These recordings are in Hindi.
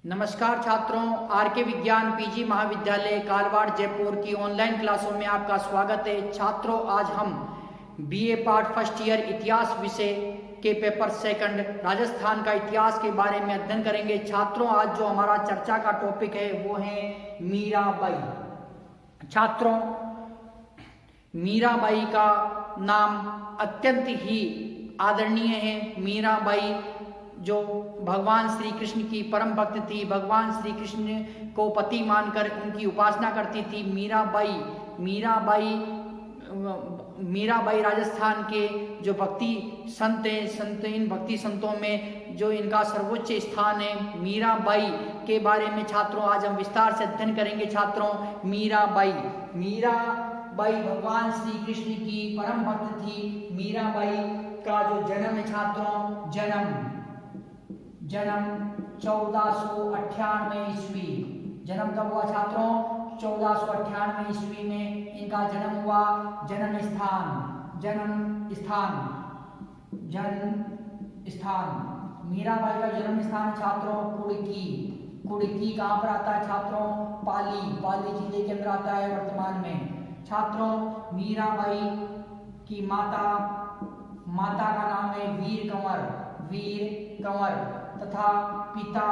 नमस्कार छात्रों, आर के विज्ञान पीजी महाविद्यालय कालवाड़ जयपुर की ऑनलाइन क्लासों में आपका स्वागत है। छात्रों, आज हम बीए पार्ट फर्स्ट ईयर इतिहास विषय के पेपर सेकंड राजस्थान का इतिहास के बारे में अध्ययन करेंगे। छात्रों, आज जो हमारा चर्चा का टॉपिक है वो है मीराबाई। छात्रों, मीराबाई का नाम अत्यंत ही आदरणीय है। मीराबाई जो भगवान श्री कृष्ण की परम भक्त थी, भगवान श्री कृष्ण को पति मानकर उनकी उपासना करती थी। मीराबाई राजस्थान के जो भक्ति संत हैं, इन भक्ति संतों में जो इनका सर्वोच्च स्थान है। मीराबाई के बारे में छात्रों आज हम विस्तार से अध्ययन करेंगे। छात्रों, मीराबाई भगवान श्री कृष्ण की परम भक्त थी। मीराबाई का जो जन्म है छात्रों, जन्म 1498 ईस्वी। जन्म कब हुआ छात्रों? 1498 ईस्वी में इनका जन्म हुआ। जन्म स्थान मीराबाई का जन्म स्थान छात्रों कुड़की कहाँ पर आता है छात्रों? पाली जिले के अंदर आता है वर्तमान में। छात्रों, मीराबाई की माता का नाम है वीर कंवर तथा पिता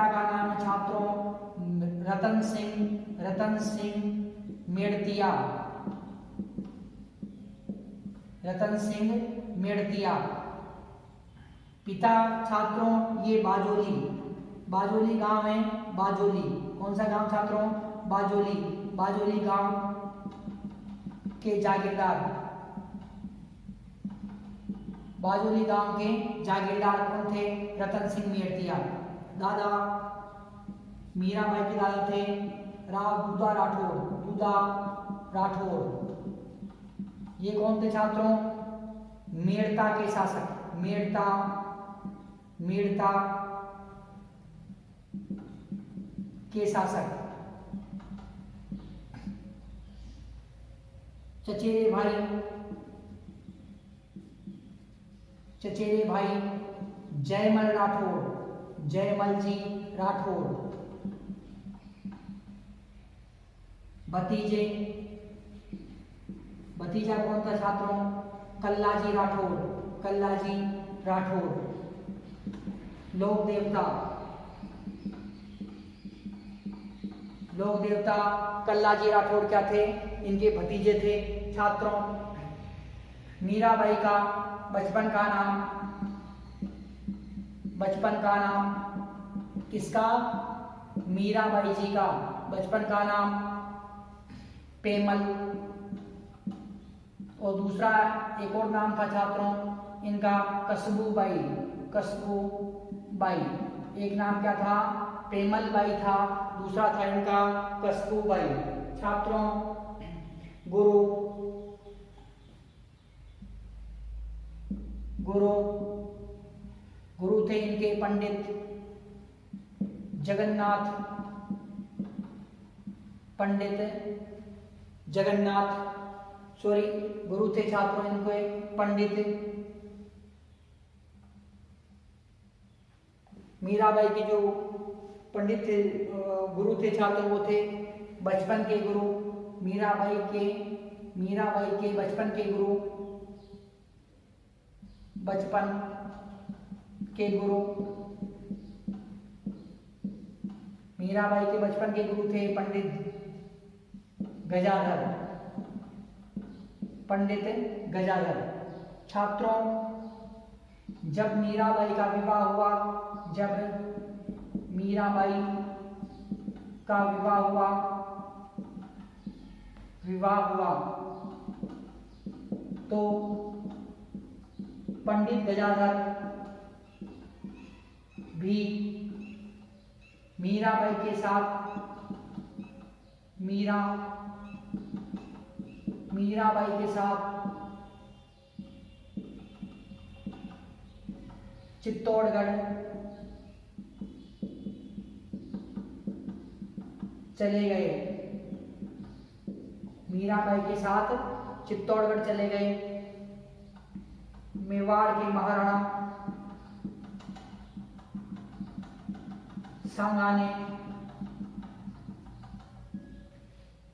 का नाम है छात्रों रतन सिंह मेड़तिया। पिता छात्रों ये बाजोली गांव है। कौन सा गांव छात्रों? बाजोली गांव के जागीरदार कौन थे? रतन सिंह मेड़तिया। दादा मीराबाई के दादा थे राव दूधा राठौर। ये कौन थे छात्रों? मेड़ता के शासक। मेड़ता के शासक। चचेरे भाई जयमल जी राठौर। भतीजा कौन था छात्रों? कल्लाजी राठौर। लोक देवता कल्लाजी राठौर क्या थे? इनके भतीजे थे। छात्रों, मीराबाई का बचपन का नाम किसका? मीराबाई जी का बचपन का नाम पेमल, और दूसरा एक और नाम था छात्रों इनका कस्बूबाई। एक नाम क्या था? पेमल बाई था, दूसरा था इनका कस्बूबाई। छात्रों, गुरु थे इनके पंडित गुरु थे छात्रों इनके पंडित। मीराबाई के जो पंडित थे, गुरु थे छात्रों, वो थे बचपन के गुरु। मीराबाई के बचपन के गुरु मीराबाई के बचपन के गुरु थे पंडित गजाधर। छात्रों, जब मीराबाई का विवाह हुआ तो पंडित गजाधर भी मीराबाई के साथ चित्तौड़गढ़ चले गए। मेवाड़ के महाराणा सांगा ने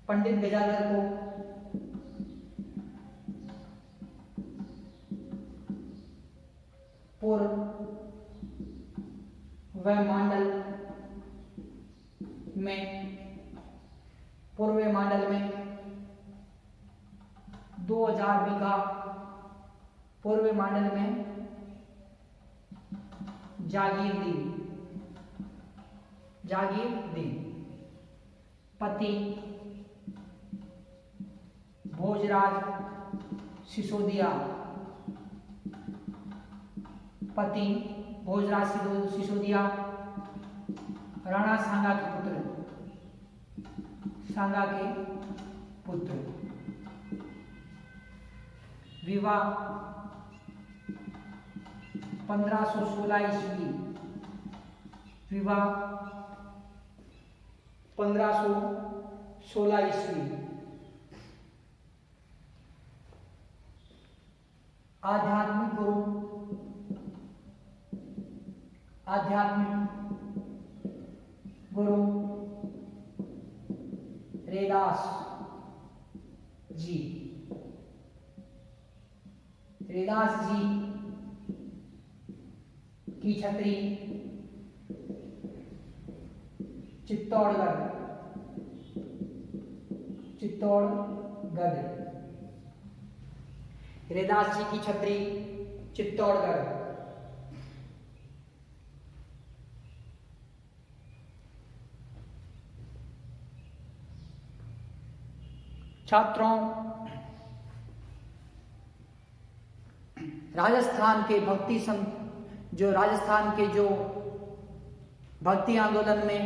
पंडित गजाधर को पूर्व मांडल में 2000 बीघा पूर्व मांडल में जागीर दी। पति भोजराज सिसोदिया, पति भोजराज सिसोदिया राणा सांगा के पुत्र। विवाह 1516 ईस्वी, विवाह 1516 ईस्वी। आध्यात्मिक गुरु रैदास जी की छत्री चित्तौड़गढ़। रैदास जी की छत्री चित्तौड़गढ़। छात्रों, राजस्थान के भक्ति आंदोलन में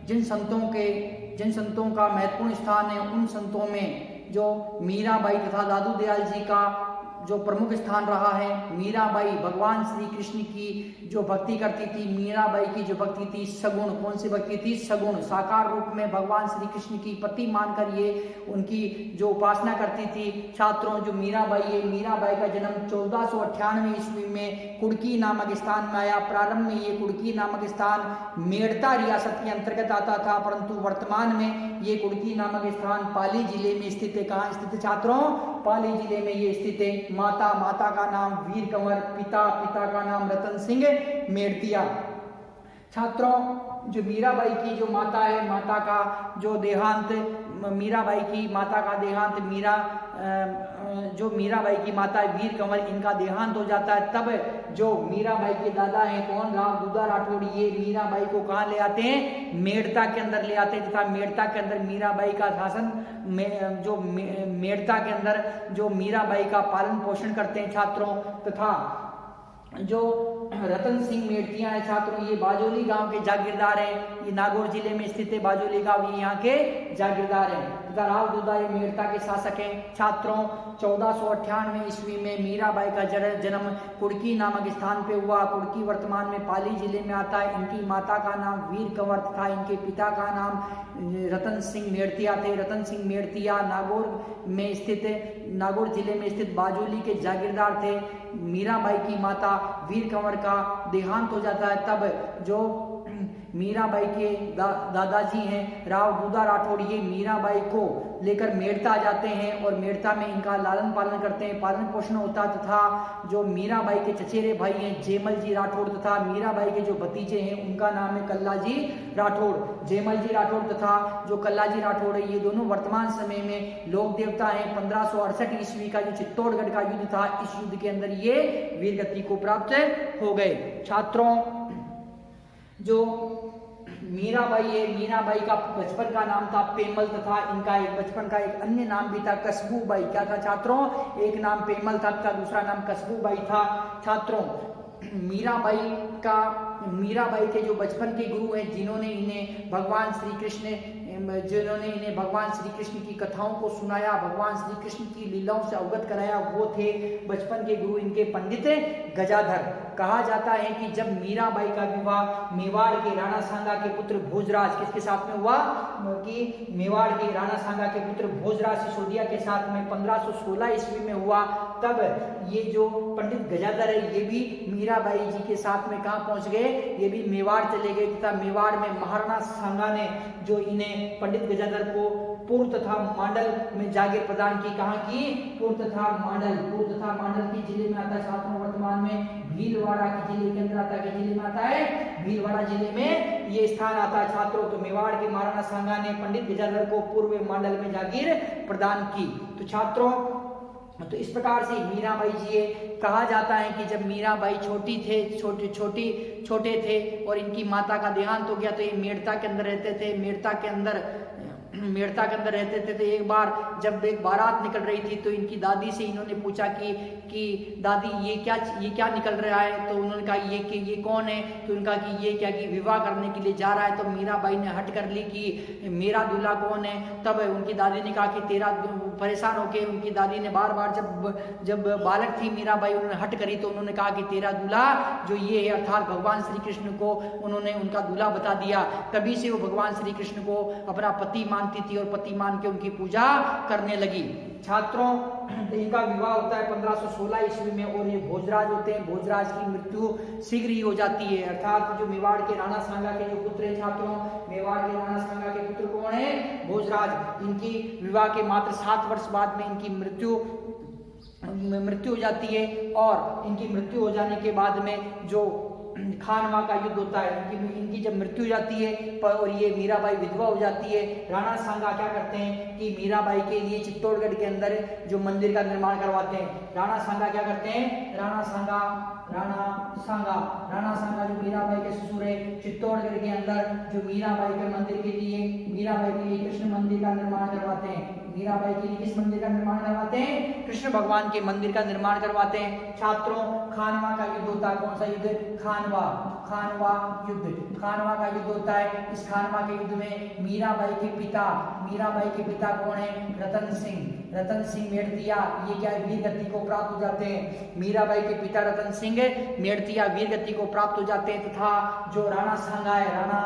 जिन संतों का महत्वपूर्ण स्थान है, उन संतों में जो मीराबाई तथा दादू दयाल जी का जो प्रमुख स्थान रहा है। मीराबाई भगवान श्री कृष्ण की जो भक्ति करती थी, मीराबाई की जो भक्ति थी सगुण, कौन सी भक्ति थी? सगुण, साकार रूप में भगवान श्री कृष्ण की पति मानकर ये उनकी जो उपासना करती थी। छात्रों, जो मीराबाई है, मीराबाई का जन्म 1498 ईस्वी में कुड़की नामक स्थान में आया। प्रारंभ में ये कुड़की नामक स्थान मेड़ता रियासत के अंतर्गत आता था, परंतु वर्तमान में ये कुड़की नामक स्थान पाली जिले में स्थित है। कहाँ स्थित है छात्रों? पाली जिले में ये स्थित है। माता का नाम वीर कंवर, पिता का नाम रतन सिंह मेड़तिया। छात्रों, जो मीराबाई की जो माता है, माता का जो देहांत, मीराबाई की माता का देहांत, जो मीराबाई की माता है वीर कंवर, इनका देहांत हो जाता है। तब जो मीराबाई के दादा हैं कौन? राव दूधा राठौड़, ये मीराबाई को कहाँ ले आते हैं? मेड़ता के अंदर ले आते हैं, तथा मेड़ता के अंदर मीराबाई का शासन जो मेड़ता के अंदर जो मीराबाई का पालन पोषण करते हैं छात्रों। तथा जो रतन सिंह मेड़तिया है छात्रों, ये बाजोली गांव के जागीरदार हैं। ये नागौर जिले में स्थित है बाजोली गांव, ये यहाँ के जागीरदार हैं। तथा राव दूधा ये मेड़ता के शासक हैं। छात्रों, 1498 ईस्वी में मीराबाई का जन्म कुड़की नामक स्थान पे हुआ। कुड़की वर्तमान में पाली जिले में आता है। इनकी माता का नाम वीर कंवर तथा इनके पिता का नाम रतन सिंह मेड़तिया थे। रतन सिंह मेड़तिया नागौर जिले में स्थित बाजोली के जागीरदार थे। मीराबाई की माता वीर कंवर का देहांत हो जाता है। तब जो मीराबाई के दादाजी हैं राव दूधा राठौड़, ये मीराबाई को लेकर मेड़ता आ जाते हैं और मेड़ता में इनका लालन पालन करते हैं, पालन पोषण होता। तथा जो मीराबाई के चचेरे भाई हैं जेमल जी राठौड़ तथा मीराबाई के जो भतीजे हैं उनका नाम है कल्ला जी राठौड़। जेमल जी राठौड़ तथा जो कल्ला जी राठौड़ है, ये दोनों वर्तमान समय में लोक देवता हैं। 1568 ईस्वी का जो चित्तौड़गढ़ का युद्ध था, इस युद्ध के अंदर ये वीरगति को प्राप्त हो गए। छात्रों, जो मीराबाई है, मीराबाई का बचपन का नाम था पेमल तथा इनका एक बचपन का एक अन्य नाम भी था कस्बूबाई। क्या था छात्रों? एक नाम पेमल था तथा दूसरा नाम कस्बूबाई था। छात्रों, मीराबाई के जो बचपन के गुरु हैं जिन्होंने इन्हें भगवान श्री कृष्ण की कथाओं को सुनाया, भगवान श्री कृष्ण की लीलाओं से अवगत कराया, वो थे बचपन के गुरु इनके पंडित गजाधर। कहा जाता है कि जब मीराबाई का विवाह मेवाड़ के राणा सांगा के पुत्र भोजराज किसके साथ में हुआ? कि मेवाड़ के राणा सांगा के पुत्र भोजराज सिसोदिया के साथ में 1516 ईस्वी में हुआ। तब ये जो पंडित गजाधर है ये भी मीराबाई जी के साथ में कहाँ पहुंच गए, ये भी मेवाड़ चले गए तथा मेवाड़ में महाराणा सांगा ने जो इन्हें पंडित गजाधर को पूर्व तथा मांडल में जागीर प्रदान की। कहाँ की? पूर्व तथा मांडल के जिले में आता है छात्रों। वर्तमान में भीलवाड़ा के जिले के अंदर आता है, जिले में आता है भीलवाड़ा जिले में ये स्थान आता है छात्रों। तो मेवाड़ के महाराणा सांगा ने पंडित गजाधर को पूर्व मांडल में जागीर प्रदान की। तो छात्रों तो इस प्रकार से मीराबाई जी कहा जाता है कि जब मीराबाई छोटे थे और इनकी माता का देहांत हो गया तो ये मेड़ता के अंदर रहते थे। मेड़ता के अंदर रहते थे। तो एक बार जब एक बारात निकल रही थी तो इनकी दादी से इन्होंने पूछा कि दादी ये क्या निकल रहा है। तो उन्होंने कहा ये कौन है। तो उनका कि ये क्या कि विवाह करने के लिए जा रहा है। तो मीराबाई ने हट कर ली कि मेरा दूल्हा कौन है। तब उनकी दादी ने कहा कि तेरा, परेशान होकर उनकी दादी ने बार बार जब बालक थी मीराबाई उन्होंने हट करी तो उन्होंने कहा कि तेरा दूल्हा जो ये है, अर्थात भगवान श्री कृष्ण को उन्होंने उनका दूल्हा बता दिया। तभी से वो भगवान श्री कृष्ण को अपना पति मानती थी और पति मान के उनकी पूजा करने लगी। छात्रों इनका विवाह होता है 1516 ईस्वी में और ये भोजराज होते हैं। भोजराज की मृत्यु शीघ्र ही हो जाती है। अर्थात जो मेवाड़ के राणा सांगा के जो पुत्र है छात्रों, मेवाड़ के राणा सांगा के पुत्र कौन है? भोजराज। इनकी विवाह के मात्र 7 वर्ष बाद में इनकी मृत्यु हो जाती है। और इनकी मृत्यु हो जाने के बाद में जो खानवा का युद्ध होता है, इनकी जब मृत्यु हो जाती है और ये मीराबाई विधवा हो जाती है, राणा सांगा क्या करते हैं कि मीराबाई के लिए चित्तौड़गढ़ के अंदर जो मंदिर का निर्माण करवाते हैं। राणा सांगा क्या करते हैं? राणा सांगा जो मीराबाई के ससुर है, चित्तौड़गढ़ के अंदर जो मीराबाई के मंदिर के लिए कृष्ण मंदिर का निर्माण करवाते हैं। मीराबाई के लिए किस मंदिर का निर्माण करवाते हैं? कृष्ण भगवान के मंदिर का निर्माण करवाते हैं। छात्रों कौन सा युद्ध? खानवा युद्ध होता है। इस खानवा के युद्ध में मीराबाई के पिता कौन है? रतन सिंह मेड़तिया, ये क्या वीर गति को प्राप्त हो जाते हैं। मीराबाई के पिता रतन सिंह मेड़तिया वीर गति को प्राप्त हो जाते हैं। तथा जो राणा सांगा है, राणा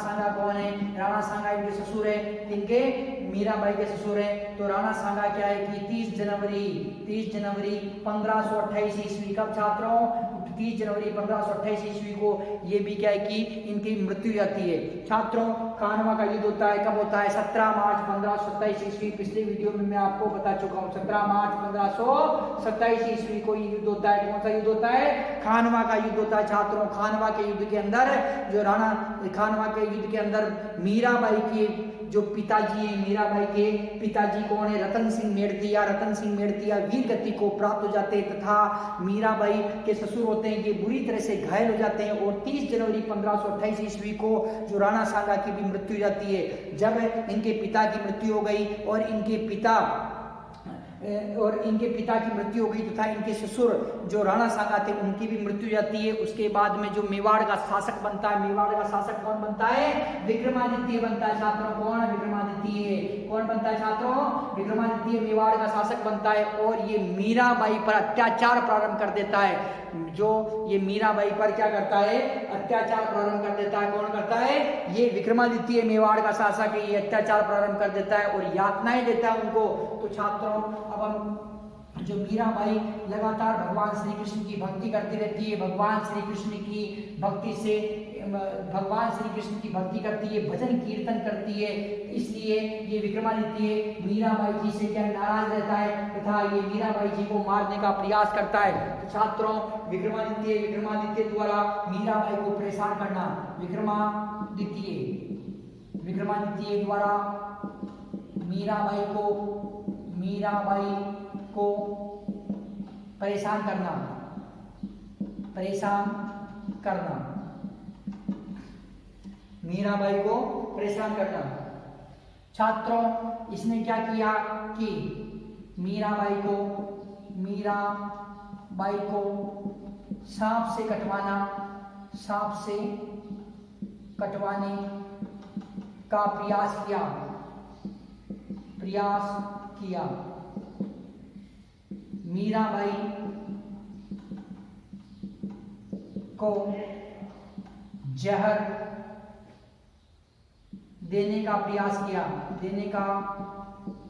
सांगा कौन है? राणा सांगा इनके ससुर है, इनके मीराबाई के ससुर है। तो राणा सांगा क्या है कि 30 जनवरी 1528 ईस्वी, कब छात्रों? 30 जनवरी 1528 ईस्वी को ये भी क्या है कि इनकी मृत्यु जाती है। छात्रों खानवा का युद्ध होता है, कब होता है? 17 मार्च 1527 ईस्वी। पिछले वीडियो में मैं आपको बता चुका हूँ 17 मार्च 1527 ईस्वी को ये युद्ध होता है। कौन सा युद्ध होता है? खानवा का युद्ध होता है। छात्रों खानवा के युद्ध के अंदर मीराबाई के जो पिताजी है, मीराबाई के पिताजी कौन है? रतन सिंह मेड़तिया वीर गति को प्राप्त हो जाते हैं। तथा मीराबाई के ससुर होते हैं ये बुरी तरह से घायल हो जाते हैं। और 30 जनवरी 1528 ईस्वी को जो राणा सांगा की भी मृत्यु हो जाती है। जब इनके पिता की मृत्यु हो गई और इनके पिता की मृत्यु हो गई तथा इनके ससुर जो राणा सांगा थे उनकी भी मृत्यु जाती है। उसके बाद में जो मेवाड़ का शासक बनता है, मेवाड़ का शासक कौन बनता है? विक्रमादित्य बनता है। छात्रों कौन? विक्रमादित्य। कौन बनता है छात्रों? विक्रमादित्य मेवाड़ का शासक बनता है। और ये मीराबाई पर अत्याचार प्रारंभ कर देता है। जो ये मीराबाई पर क्या करता है? अत्याचार प्रारंभ कर देता है। कौन करता है? ये विक्रमादित्य मेवाड़ का शासक है, ये अत्याचार प्रारंभ कर देता है और यातनाएं देता है उनको। तो छात्रों अब हम जो मीराबाई लगातार भगवान श्री कृष्ण की भक्ति करती रहती है, भगवान श्री कृष्ण की भक्ति करती है, भजन कीर्तन करती है। इसलिए ये विक्रमादित्य मीराबाई जी से क्या नाराज रहता है तथा ये मीराबाई जी को मारने का प्रयास करता है। तो छात्रों विक्रमादित्य द्वारा मीराबाई को परेशान करना, विक्रमादित्य द्वारा मीराबाई को परेशान करना मीराबाई को परेशान करना। छात्रों इसने क्या किया कि मीराबाई को सांप से कटवाने का प्रयास किया। मीराबाई को जहर देने का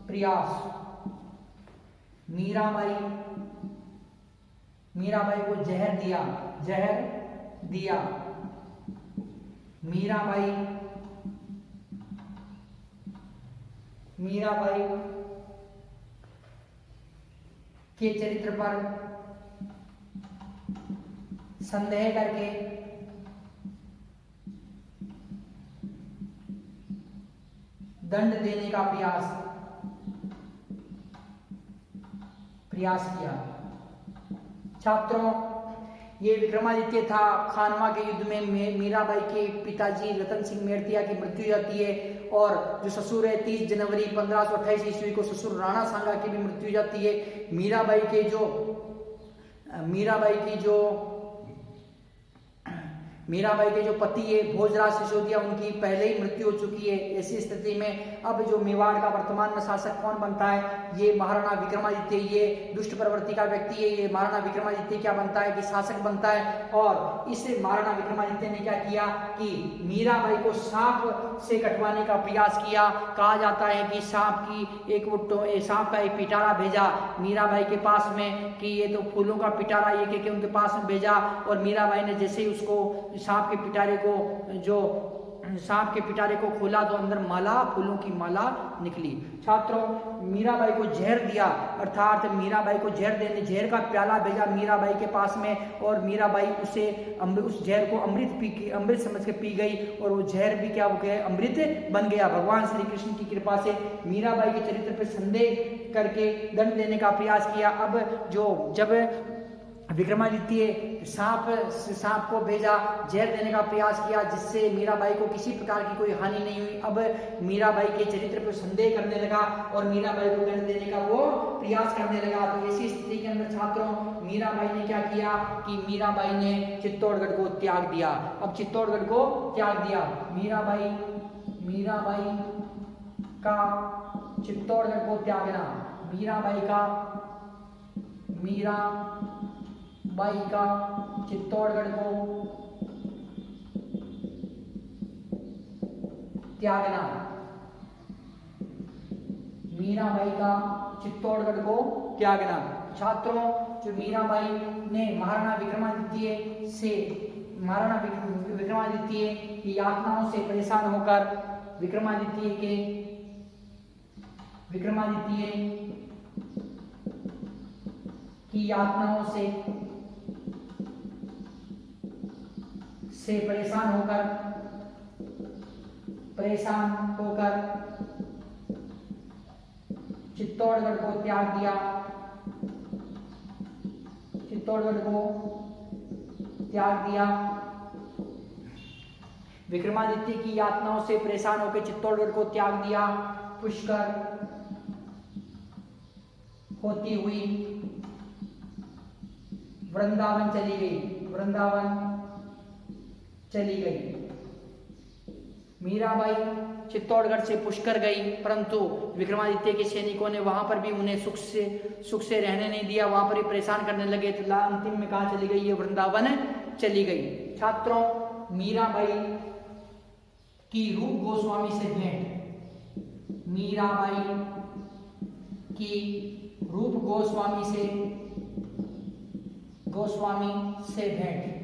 प्रयास मीराबाई को जहर दिया, मीराबाई के चरित्र पर संदेह करके दंड देने का प्रयास किया। छात्रों, ये विक्रमादित्य था। खानवा के युद्ध में मीराबाई के पिताजी रतन सिंह मेड़तिया की मृत्यु हो जाती है और जो ससुर है 30 जनवरी 1528 ईस्वी को ससुर राणा सांगा की भी मृत्यु हो जाती है। मीराबाई के जो पति है भोजराज सिसोदिया, उनकी पहले ही मृत्यु हो चुकी है। ऐसी स्थिति में अब जो मेवाड़ का वर्तमान में शासक कौन बनता है? ये महाराणा विक्रमादित्य। ये दुष्ट प्रवृत्ति का व्यक्ति है। ये महाराणा विक्रमादित्य क्या बनता है कि शासक बनता है। और इस महाराणा विक्रमादित्य ने क्या किया कि मीराबाई को सांप से कटवाने का प्रयास किया। कहा जाता है कि सांप का एक पिटारा भेजा मीराबाई के पास में कि ये तो फूलों का पिटारा ये के उनके पास में भेजा। और मीराबाई ने जैसे ही उसको सांप के पिटारे को खोला तो अंदर फूलों की माला निकली। छात्रों, मीराबाई को जहर दिया, अर्थात मीराबाई को जहर का प्याला भेजा मीराबाई के पास में और मीराबाई उस जहर को अमृत समझ के पी गई और वो जहर भी क्या हो गया? अमृत बन गया। भगवान श्री कृष्ण की कृपा से मीराबाई के चरित्र पर संदेह करके दंड देने का प्रयास किया। अब जब विक्रमादित्य सांप को भेजा, जहर देने का प्रयास किया जिससे मीराबाई को किसी प्रकार की कोई हानि नहीं हुई। अब मीराबाई के चरित्र पर संदेह करने लगा और मीराबाई को दंड देने का वो प्रयास करने लगा। तो ऐसी स्थिति के अंदर छात्रों, मीराबाई ने क्या किया कि मीराबाई ने चित्तौड़गढ़ को त्याग दिया। अब चित्तौड़गढ़ को त्याग दिया। मीराबाई का चित्तौड़गढ़ को त्यागना, मीराबाई का चित्तौड़गढ़ को त्यागना, मीराबाई का चित्तौड़गढ़ को त्यागना। छात्रों, जो मीराबाई ने महाराणा विक्रमादित्य की यातनाओं से परेशान होकर विक्रमादित्य की यातनाओं से परेशान होकर चित्तौड़गढ़ को त्याग दिया। विक्रमादित्य की यातनाओं से परेशान होकर चित्तौड़गढ़ को त्याग दिया। पुष्कर होती हुई वृंदावन चली गई। मीराबाई चित्तौड़गढ़ से पुष्कर गई, परंतु विक्रमादित्य के सैनिकों ने वहां पर भी उन्हें सुख से रहने नहीं दिया, वहां पर ही परेशान करने लगे। तो अंतिम में कहाँ चली गई? ये वृंदावन चली गई। छात्रों, मीराबाई की रूप गोस्वामी से भेंट, मीराबाई की रूप गोस्वामी से भेंट।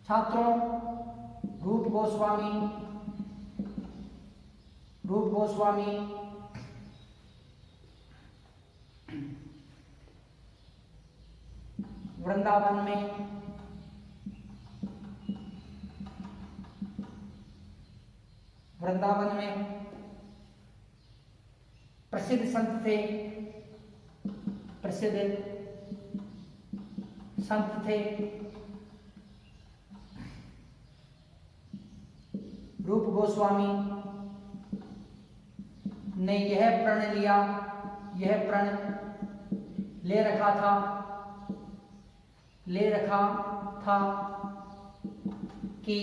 छात्रों, रूप गोस्वामी वृंदावन में प्रसिद्ध संत थे। रूप गोस्वामी ने यह प्रण ले रखा था कि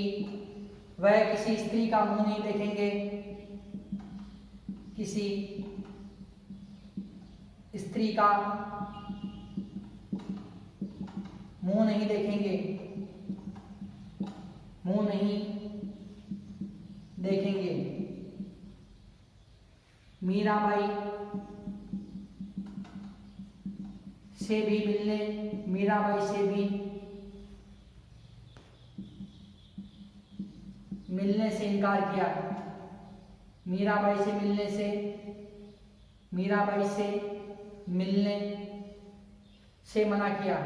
वह किसी स्त्री का मुंह नहीं देखेंगे, किसी स्त्री का मुंह नहीं देखेंगे। मीराबाई से भी मीराबाई से भी मिलने से इनकार किया। मीराबाई से मिलने से मना किया।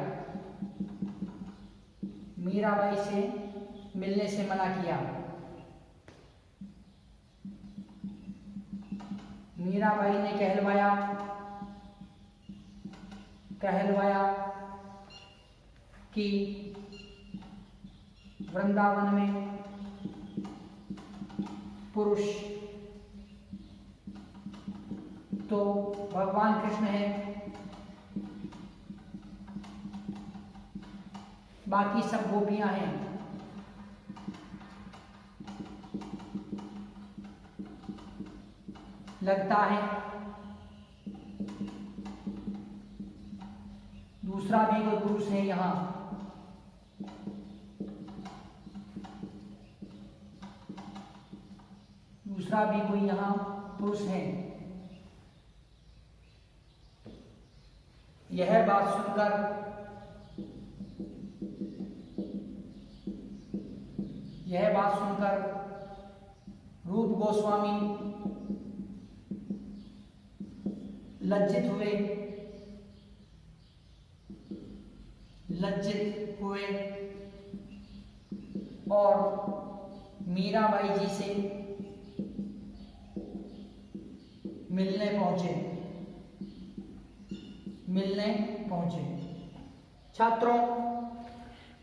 मीराबाई से मिलने से मना किया। मीराबाई ने कहलवाया कि वृंदावन में पुरुष तो भगवान कृष्ण है, बाकी सब गोपियां हैं। लगता है दूसरा भी कोई पुरुष है यहाँ। दूसरा भी कोई यहाँ पुरुष है। यह बात सुनकर रूप गोस्वामी लज्जित हुए और मीराबाई जी से मिलने पहुंचे। छात्रों,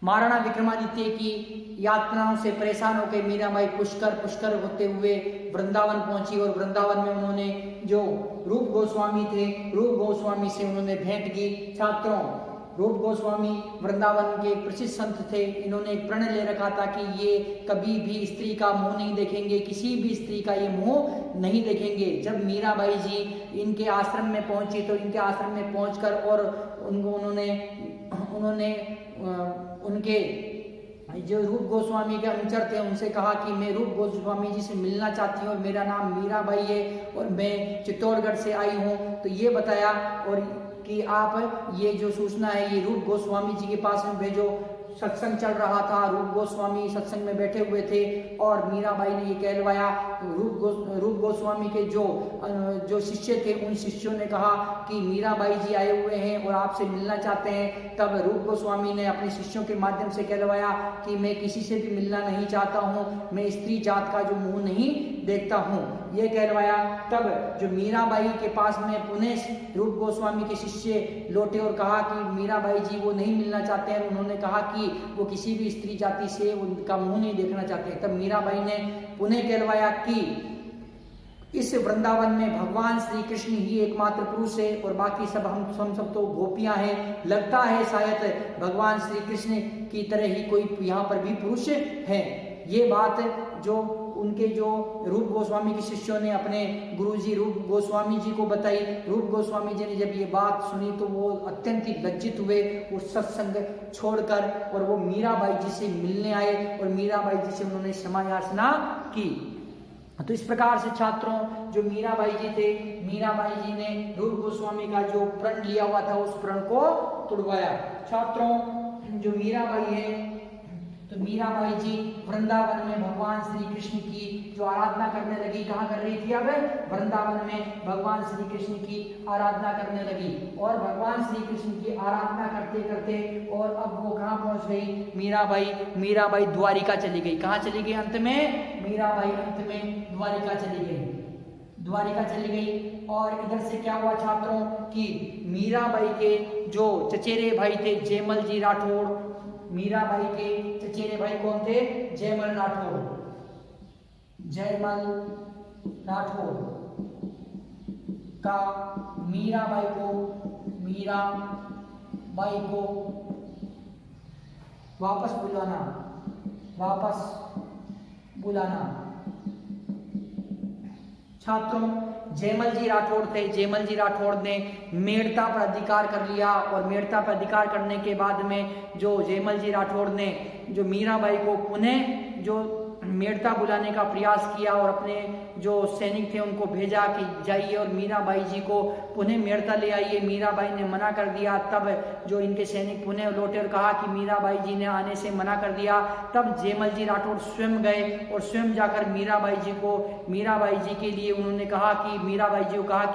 महाराणा विक्रमादित्य की यात्राओं से परेशान होकर मीराबाई पुष्कर होते हुए वृंदावन पहुंची और वृंदावन में उन्होंने जो रूप गोस्वामी थे, रूप गोस्वामी से उन्होंने भेंट की। छात्रों, रूप गोस्वामी वृंदावन के प्रसिद्ध संत थे। इन्होंने एक प्रण ले रखा था कि ये कभी भी स्त्री का मुंह नहीं देखेंगे, किसी भी स्त्री का ये मुंह नहीं देखेंगे। जब मीराबाई जी इनके आश्रम में पहुंची तो इनके आश्रम में पहुंचकर और उन्होंने उनके जो रूप गोस्वामी के अनुचर थे उनसे कहा कि मैं रूप गोस्वामी जी से मिलना चाहती हूँ और मेरा नाम मीराबाई है और मैं चित्तौड़गढ़ से आई हूँ। तो ये बताया और कि आप ये जो सूचना है ये रूप गोस्वामी जी के पास में भेजो। सत्संग चल रहा था, रूप गोस्वामी सत्संग में बैठे हुए थे और मीराबाई ने ये कहलवाया। रूप गोस्वामी के जो शिष्य थे उन शिष्यों ने कहा कि मीराबाई जी आए हुए हैं और आपसे मिलना चाहते हैं। तब रूप गोस्वामी ने अपने शिष्यों के माध्यम से कहलवाया कि मैं किसी से भी मिलना नहीं चाहता हूँ, मैं स्त्री जात का जो मुंह नहीं देखता हूँ, ये कहलवाया। तब जो मीराबाई के पास में पुनः रूप गोस्वामी के शिष्य लौटे और कहा कि मीराबाई जी वो नहीं मिलना चाहते हैं। उन्होंने कहा कि वो किसी भी स्त्री जाति से उनका मुंह नहीं देखना चाहते। तब मीराबाई ने पुनः कहलवाया कि इस वृंदावन में भगवान श्री कृष्ण ही एकमात्र पुरुष है और बाकी सब हम सब तो गोपियां हैं। लगता है शायद भगवान श्री कृष्ण की तरह ही कोई यहाँ पर भी पुरुष है। ये बात जो उनके जो रूप गोस्वामी के शिष्यों ने अपने गुरुजी रूप गोस्वामी जी को बताई। रूप गोस्वामी जी ने जब ये बात सुनी तो वो अत्यंत ही लज्जित हुए, वो सत्संग छोड़कर और वो मीराबाई जी से मिलने आए और मीराबाई जी से उन्होंने क्षमा याचना की। तो इस प्रकार से छात्रों, जो मीराबाई जी थे, मीराबाई जी ने रूप गोस्वामी का जो प्रण लिया हुआ था उस प्रण को तोड़वाया। छात्रों, जो मीराबाई है तो मीराबाई जी वृंदावन में भगवान श्री कृष्ण की जो आराधना करने लगी। कहाँ कर रही थी? अब वृंदावन में भगवान श्री कृष्ण की आराधना करने लगी और भगवान श्री कृष्ण की आराधना करते करते और अब वो कहाँ पहुंच गई? मीराबाई द्वारिका चली गई। कहाँ चली गई? अंत में मीराबाई अंत में द्वारिका चली गई। और इधर से क्या हुआ छात्रों कि मीराबाई के जो चचेरे भाई थे जयमल जी राठौड़, मीराबाई के चचेरे भाई कौन थे? जयमल राठौड़ का मीराबाई को वापस बुलाना। छात्रों, जयमल जी राठौड़ थे। जयमल जी राठौड़ ने मेड़ता पर अधिकार कर लिया और मेड़ता पर अधिकार करने के बाद में जो जयमल जी राठौड़ ने जो मीराबाई को पुनः जो मेड़ता बुलाने का प्रयास किया और अपने जो सैनिक थे उनको भेजा कि जाइए और मीराबाई जी को पुनः मेड़ता ले आइए। मीराबाई ने मना कर दिया। तब जो इनके सैनिक पुनः लौटे और कहा कि मीराबाई जी ने आने से मना कर दिया। तब जयमल जी राठौड़ स्वयं गए और स्वयं जाकर मीराबाई जी के लिए उन्होंने कहा कि मीराबाई जी को कहा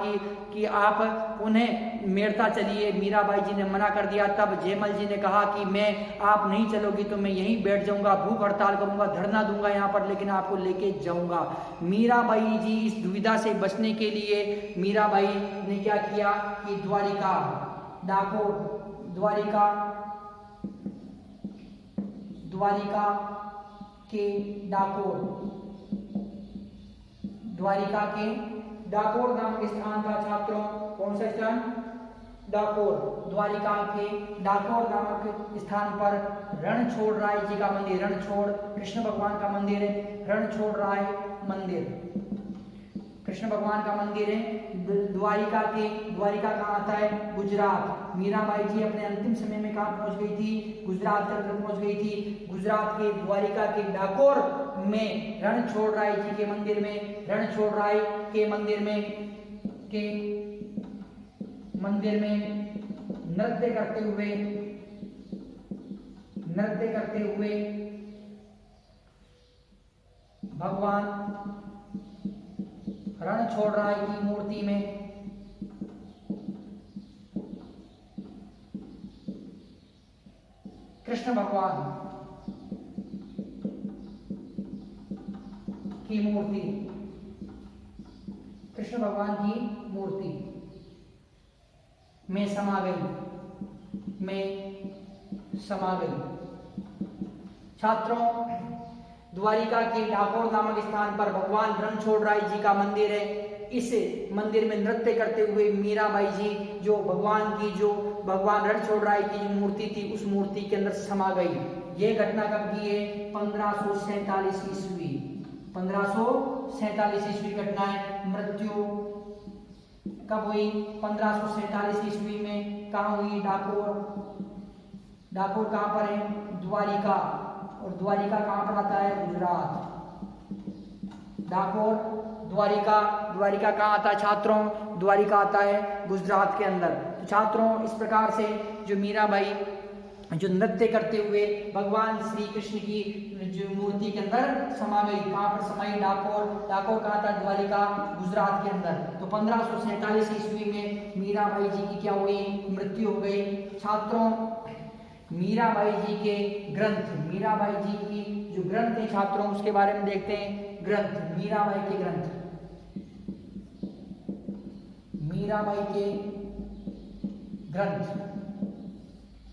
कि आप पुनः मेड़ता चलिए। मीराबाई जी ने मना कर दिया। तब जयमल जी ने कहा कि मैं, आप नहीं चलोगी तो मैं यहीं बैठ जाऊंगा, भूख हड़ताल करूंगा, धरना दूंगा यहाँ पर, लेकिन आपको लेके जाऊंगा। मीराबाई जी इस दुविधा से बचने के लिए मीराबाई ने क्या किया कि द्वारिका के डाकोर नामक स्थान का छात्रों, कौन सा स्थान? डाकोर। द्वारिका के डाकोर नामक स्थान पर रणछोड़ राय जी का मंदिर, रणछोड़ कृष्ण भगवान का मंदिर है, रणछोड़ राय मंदिर कृष्ण भगवान का मंदिर है। द्वारिका कहाँ आता है? गुजरात। मीराबाई जी अपने अंतिम समय में कहाँ पहुंच गई थी? गुजरात तक पहुंच गई थी। गुजरात के द्वारिका के डाकोर में रणछोड़ राय जी के मंदिर में, रणछोड़ राय के मंदिर में नृत्य करते हुए भगवान रणछोड़ राय की मूर्ति में कृष्ण भगवान की मूर्ति में समा गई। छात्रों, द्वारिका के डाकोर नामक स्थान पर भगवान रणछोड़ राय जी का मंदिर है। इस मंदिर में नृत्य करते हुए मीराबाई जी जो भगवान रणछोड़ राय की जो मूर्ति थी उस मूर्ति के अंदर समा गई। यह घटना कब की है? 1547 ईस्वी। 1547 ईस्वी घटना है। मृत्यु कब हुई? 1547 ईस्वी में। कहाँ हुई? डाकोर कहाँ पर है? द्वारिका। और द्वारिका कहाँ पर आता है? गुजरात। डाकोर, द्वारिका कहाँ आता है छात्रों? द्वारिका आता है गुजरात के अंदर। तो छात्रों, इस प्रकार से जो मीराबाई जो नृत्य करते हुए भगवान श्री कृष्ण की जो मूर्ति के अंदर समा गई। कहाँ पर समाई? डाकोर कहाँ था? द्वारिका, गुजरात के अंदर। तो 1547 ईस्वी में मीराबाई जी की क्या हुई? मृत्यु हो गई। छात्रों, मीराबाई जी के ग्रंथ, मीराबाई जी की जो ग्रंथ है छात्रों उसके बारे में देखते हैं। ग्रंथ, मीराबाई के ग्रंथ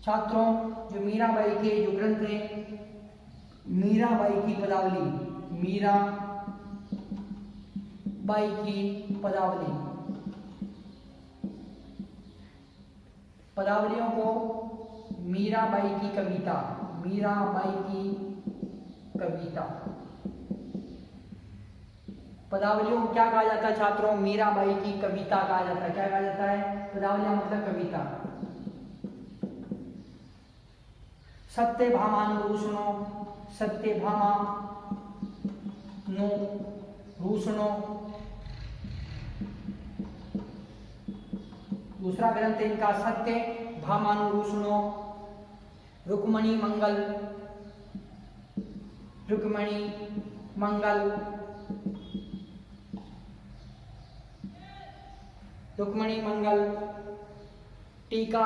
छात्रों, जो मीराबाई के जो ग्रंथ हैं, मीराबाई की पदावलियों को मीराबाई की कविता, पदावलियों को क्या कहा जाता है छात्रों? मीराबाई की कविता कहा जाता है। क्या कहा जाता है? पदावलियां मतलब कविता। सत्यभामानुरूषणो, दूसरा ग्रंथ है इनका सत्यभामानुरूषणो। रुक्मणी मंगल, टीका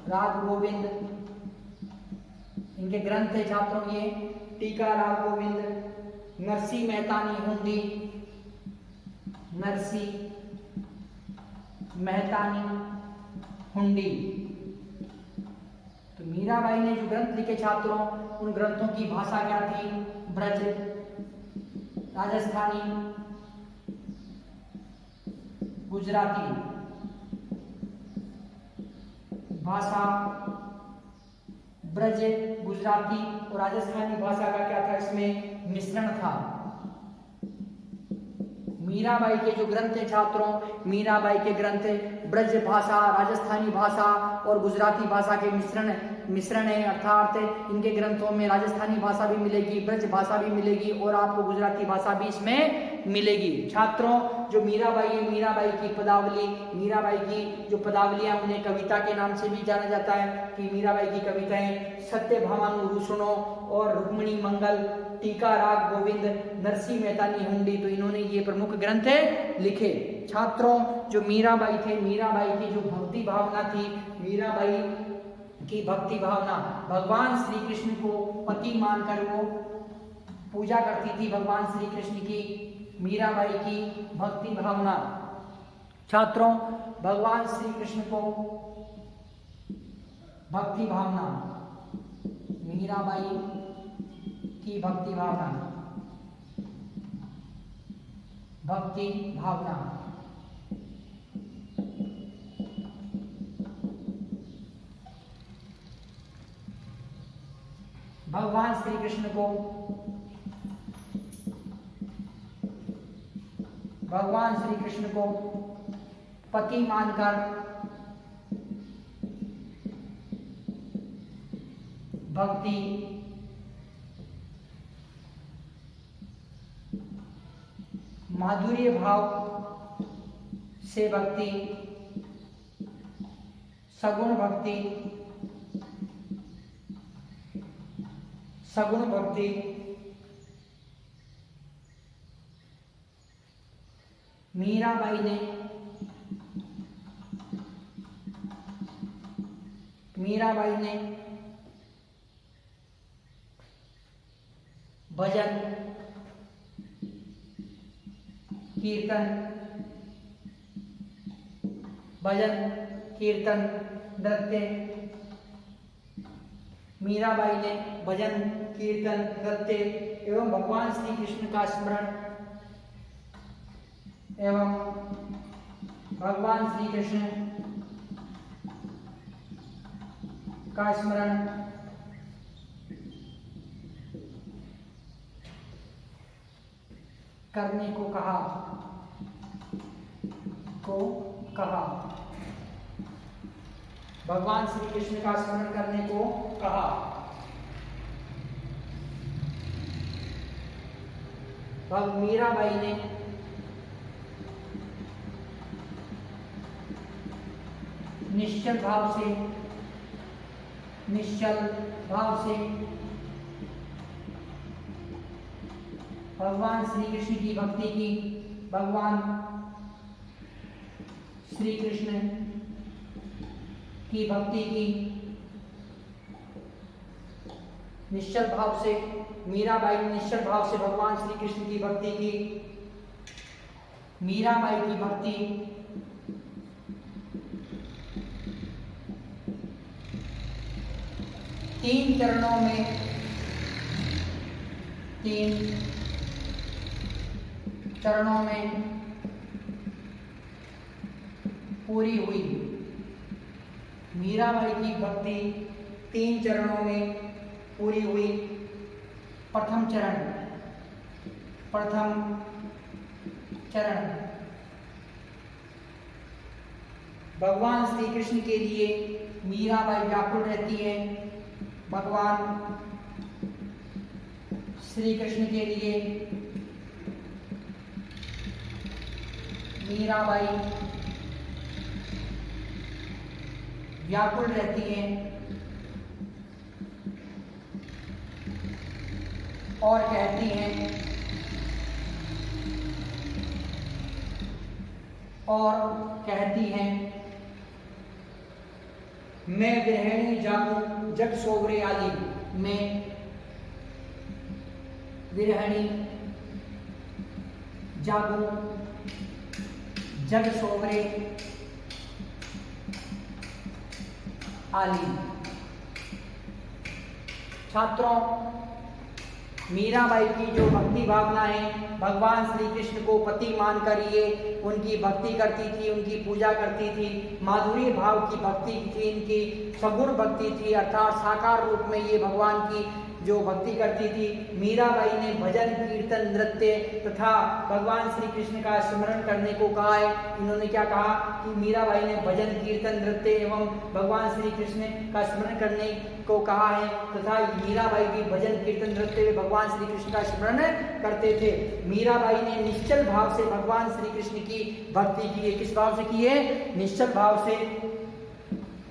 राग गोविंद, इनके ग्रंथ है छात्रों ये। टीका राग गोविंद, नरसी मेहतानी हुंडी। तो मीराबाई ने जो ग्रंथ लिखे छात्रों, उन ग्रंथों की भाषा क्या थी? ब्रज, राजस्थानी, गुजराती भाषा, ब्रज, गुजराती और राजस्थानी भाषा का क्या था? इसमें मिश्रण था। मीराबाई के जो ग्रंथ है छात्रों, मीराबाई के ग्रंथ ब्रज भाषा, राजस्थानी भाषा और गुजराती भाषा के मिश्रण है, अर्थात इनके ग्रंथों में राजस्थानी भाषा भी मिलेगी, ब्रज भाषा भी मिलेगी और आपको गुजराती भाषा भी इसमें मिलेगी। छात्रों, जो मीराबाई है, मीराबाई की पदावली, मीराबाई की जो पदावलियां उन्हें कविता के नाम से भी जाना जाता है कि मीराबाई की कविताएं सत्यभामानु रुसुनो और रुक्मिणी मंगल, टीका राग गोविंद, नरसिंह मेहता की हुंडी, तो इन्होंने ये प्रमुख ग्रंथ लिखे। छात्रों, जो मीराबाई थे, मीराबाई की जो भक्ति भावना थी, मीराबाई की भक्ति भावना, भगवान श्री कृष्ण को पति मानकर वो पूजा करती थी भगवान श्री कृष्ण की, मीराबाई की भक्ति भावना। छात्रों, भगवान श्री कृष्ण को भक्ति भावना, मीराबाई की भक्ति भावना, भक्ति भावना। भगवान श्री कृष्ण को पति मानकर भक्ति माधुर्य भाव से भक्ति, सगुण भक्ति, मीराबाई ने भजन, कीर्तन, नृत्य, मीराबाई ने भजन, कीर्तन, नृत्य एवं भगवान श्री कृष्ण का स्मरण एवं भगवान श्री कृष्ण का स्मरण करने को कहा। भगवान श्री कृष्ण का स्मरण करने को कहा। मीराबाई ने निश्चल भाव से भगवान श्री कृष्ण की भक्ति की। भगवान श्री कृष्ण की भक्ति की निश्चल भाव से, मीराबाई ने निश्चल भाव से भगवान श्री कृष्ण की भक्ति की। मीराबाई की भक्ति तीन चरणों में पूरी हुई। मीराबाई की भक्ति 3 चरणों में पूरी हुई। प्रथम चरण भगवान श्री कृष्ण के लिए मीराबाई व्याकुल रहती है। भगवान श्री कृष्ण के लिए मीराबाई व्याकुल रहती हैं और कहती हैं मैं विरहिणी जागूं जग सोवरे आली। मैं विरहिणी जागूं जग सोवरे आली। छात्रों, मीराबाई की जो भक्ति भावना है, भगवान श्री कृष्ण को पति मानकर ये उनकी भक्ति करती थी, उनकी पूजा करती थी। माधुर्य भाव की भक्ति थी, इनकी सगुण भक्ति थी, अर्थात साकार रूप में ये भगवान की जो भक्ति करती थी। मीराबाई ने भजन कीर्तन नृत्य तथा भगवान श्री कृष्ण का स्मरण करने को कहा है। इन्होंने क्या कहा कि मीराबाई ने भजन कीर्तन नृत्य एवं भगवान श्री कृष्ण का स्मरण करने को कहा है तथा मीराबाई भी भजन कीर्तन नृत्य में भगवान श्री कृष्ण का स्मरण करते थे। मीराबाई ने निश्चल भाव से भगवान श्री कृष्ण की भक्ति की है। किस भाव से की है? निश्चल भाव से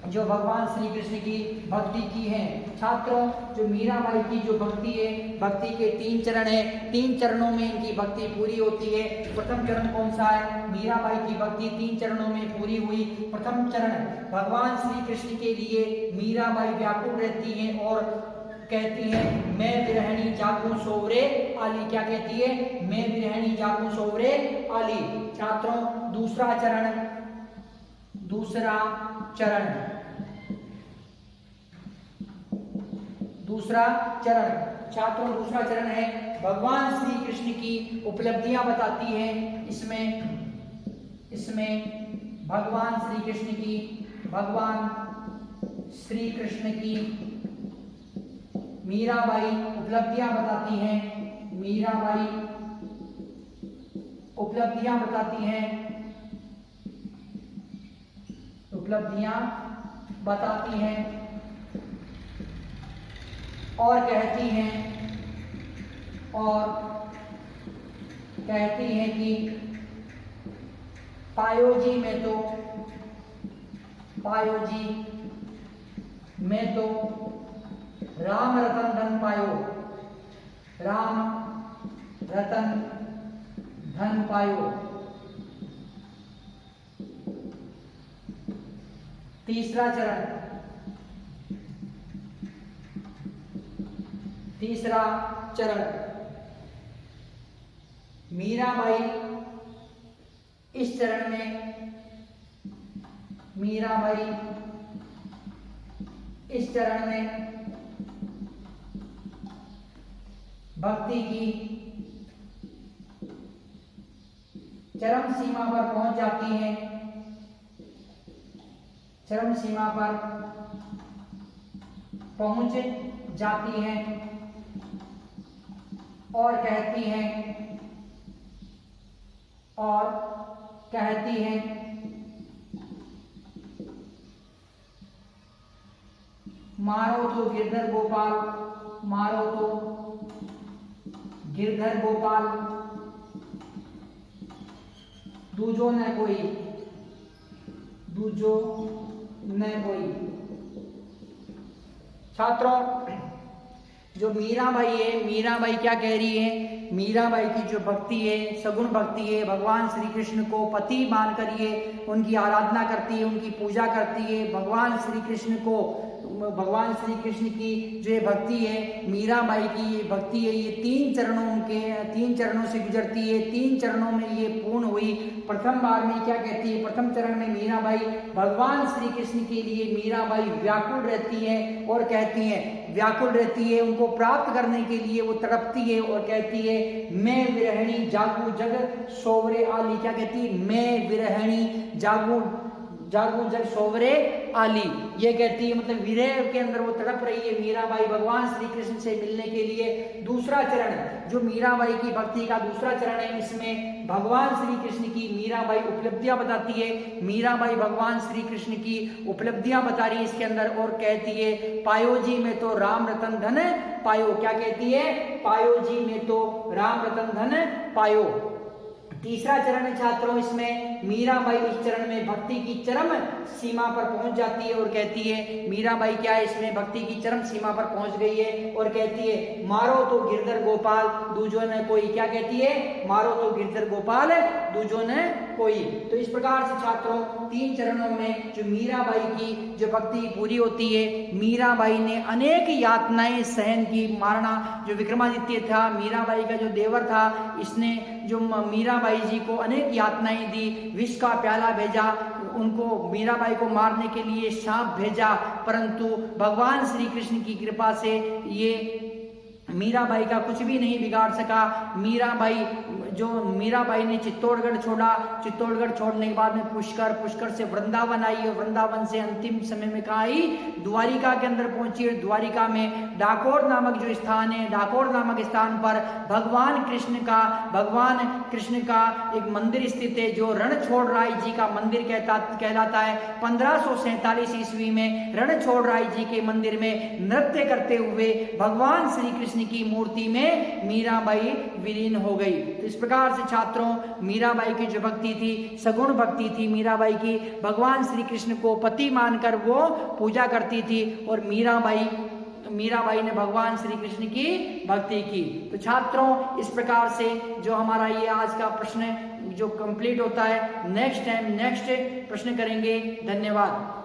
जो भगवान श्री कृष्ण की भक्ति की है। छात्रों, जो मीराबाई की जो भक्ति है, भक्ति के 3 चरण है। 3 चरणों में इनकी भक्ति पूरी होती है। प्रथम चरण कौन सा है? मीराबाई की भक्ति 3 चरणों में पूरी हुई। प्रथम चरण, भगवान श्री कृष्ण के लिए मीराबाई व्याकुल रहती हैं और कहती हैं, मैं विरहणी जागूं सोवरे आली। क्या कहती है? मैं विरहणी जागूं सोवरे आली। छात्रों, दूसरा चरण छात्रों दूसरा चरण है भगवान श्री कृष्ण की उपलब्धियां बताती है। इसमें भगवान श्री कृष्ण की मीराबाई उपलब्धियां बताती हैं। मीराबाई उपलब्धियां बताती हैं और कहती हैं कि पायोजी में तो राम रतन धन पायो। राम रतन धन पायो। तीसरा चरण मीराबाई इस चरण में भक्ति की चरम सीमा पर पहुंच जाती हैं। चरम सीमा पर पहुंच जाती हैं और कहती हैं मारो तो गिरधर गोपाल दूजो न कोई। छात्रों, जो मीराबाई है, मीराबाई क्या कह रही है? मीराबाई की जो भक्ति है, सगुण भक्ति है, भगवान श्री कृष्ण को पति मानकर ये उनकी आराधना करती है, उनकी पूजा करती है। भगवान श्री कृष्ण की जो ये भक्ति है, मीराबाई की ये भक्ति है, ये 3 चरणों से गुजरती है। 3 चरणों में ये पूर्ण हुई। प्रथम बार में क्या कहती है? प्रथम चरण में मीराबाई भगवान श्री कृष्ण के लिए मीराबाई व्याकुल रहती है और कहती है, उनको प्राप्त करने के लिए वो तड़पती है और कहती है, मैं विरहणी जागू जग सोवरे आली। क्या कहती है? मैं विरहणी जागू जग सोवरे आली। ये कहती है, मतलब विरह के अंदर वो तड़प रही है मीराबाई भगवान श्री कृष्ण से मिलने के लिए। दूसरा चरण, जो मीराबाई की भक्ति का दूसरा चरण है, इसमें भगवान श्री कृष्ण की मीराबाई उपलब्धियां बताती है। मीराबाई भगवान श्री कृष्ण की उपलब्धियां बता रही है इसके अंदर और कहती है, पायो जी में तो राम रतन धन पायो। क्या कहती है? पायो जी में तो राम रतन धन पायो। तीसरा चरण है छात्रों, इसमें मीराबाई इस चरण में भक्ति की चरम सीमा पर पहुंच जाती है और कहती है, मीराबाई क्या है? इसमें भक्ति की चरम सीमा पर पहुंच गई है और कहती है, मारो तो गिरधर गोपाल दूजो न कोई। क्या कहती है? मारो तो गिरधर गोपाल दूजो न कोई। तो इस प्रकार से छात्रों 3 चरणों में जो मीराबाई की जो भक्ति पूरी होती है। मीराबाई ने अनेक यातनाएं सहन की। महाराणा जो विक्रमादित्य था, मीराबाई का जो देवर था, इसने जो मीराबाई जी को अनेक यातनाएं दी। विष का प्याला भेजा, उनको मीराबाई को मारने के लिए सांप भेजा, परंतु भगवान श्री कृष्ण की कृपा से ये मीराबाई का कुछ भी नहीं बिगाड़ सका। मीराबाई जो मीराबाई ने चित्तौड़गढ़ छोड़ा, चित्तौड़गढ़ छोड़ने के बाद में पुष्कर, पुष्कर से वृंदावन आई और वृंदावन से अंतिम समय में कहाँ आई, द्वारिका के अंदर पहुंची। और द्वारिका में डाकोर नामक जो स्थान है, डाकोर नामक स्थान पर भगवान कृष्ण का एक मंदिर स्थित है जो रणछोड़राय जी का मंदिर कहलाता है। 1547 ईस्वी में रणछोड़राय जी के मंदिर में नृत्य करते हुए भगवान श्री कृष्ण की मूर्ति में मीराबाई विलीन हो गई। तो इस प्रकार से छात्रों, मीराबाई की जो भक्ति थी सगुण भक्ति थी मीराबाई की, भगवान श्री कृष्ण को पति मानकर वो पूजा करती थी और मीराबाई ने भगवान श्री कृष्ण की भक्ति की। तो छात्रों, इस प्रकार से जो हमारा ये आज का प्रश्न जो कंप्लीट होता है, नेक्स्ट टाइम नेक्स्ट प्रश्न करेंगे। धन्यवाद।